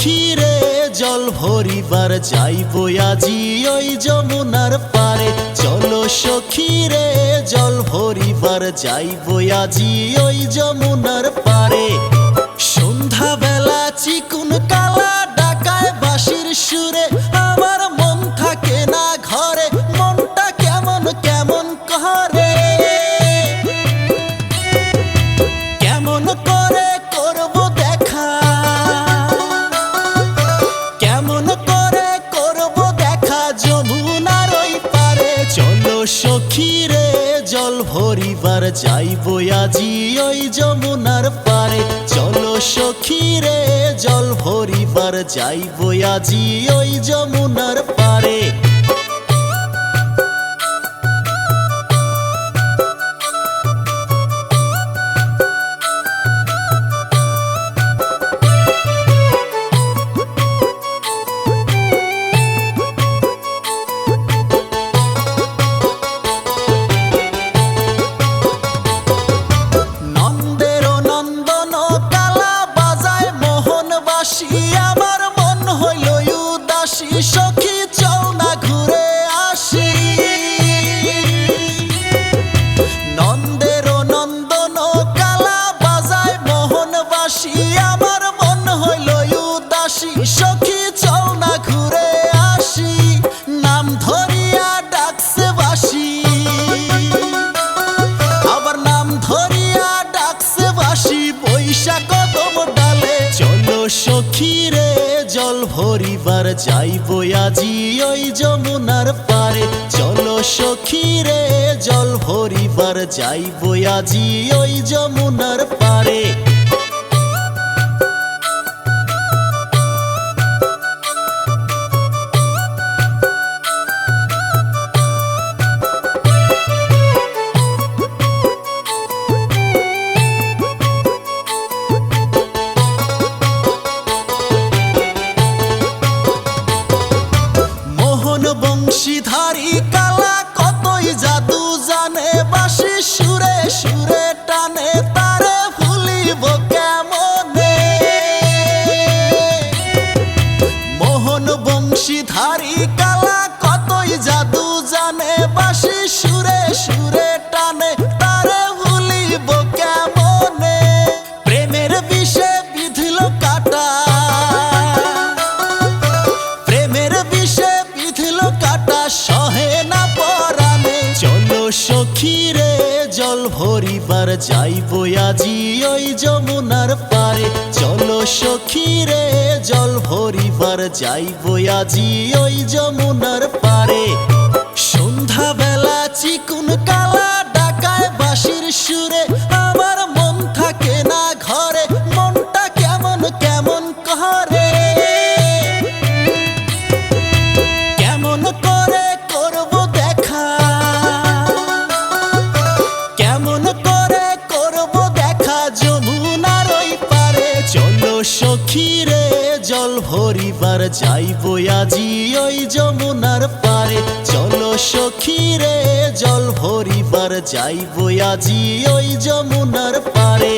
সখী রে জল ভরিবার যাইব আজি ওই যমুনার পারে। চলো সখী রে জল ভরিবার যাইব আজি ওই যমুনার পারে। সন্ধ্যা বেলা চিকুন কালা ডাকায় বাঁশির সুরে আমার মন থাকে না ঘরে, মনটা কেমন কেমন করে। কেমন করে করব দেখা, কেমন করে করব দেখা যমুনার ওই পারে। চলো সখী রে জল ভরিবার যাইব আজি ওই যমুনার পারে। চলো সখী রে জল ভরিবার যাইব আজি ওই যমুনার পারে। আমার মন হইল উদাসী, সখী চল না ঘুরে আসি। নন্দের নন্দন কালা বাজায় মোহনবাসী, আমার মন হইল উদাসী, সখী চল না ঘুরে আসি। নাম ধরিয়া ডাকছে বাসি, আবার নাম ধরিয়া ডাকছে বাসি বৈশাখ কদম ডালে। চলো সখী রে জল ভরিবার যাইব আজি ওই যমুনার পারে। চলো সখী রে জল ভরিবার যাইব আজি ওই যমুনার পারে। বংশীধারী কালা কতই জাদু জানে, বাঁশি সুরে সুরে টানে তারে ভুলিব কেমনে। মোহন বংশীধারী কালা কতই জাদু জানে, বাঁশি সুরে সুরে টানে তারে ভুলিব কেমনে। প্রেমের বিষে বিধিল কাটা, প্রেমের বিষে বিধিল কাটা সহে না পরাণে। চলো সখী রে জল ভরিবার যাইব আজি ওই যমুনার পারে। চলো সখী রে জল ভরিবার যাইব আজি ওই যমুনার পারে। সন্ধ্যা বেলা চিকুন কালা ডাকায় বাঁশির সুরে আমার মন থাকে না ঘরে, মনটা কেমন কেমন করে। কেমন করে করব দেখা, কেমন করে করব দেখা যমুনার ওই পারে। চলো সখী রে জল ভরিবার যাইব আজি ওই যমুনার পারে। চলো সখী রে জল ভরিবার যাইব আজি ওই যমুনার পারে।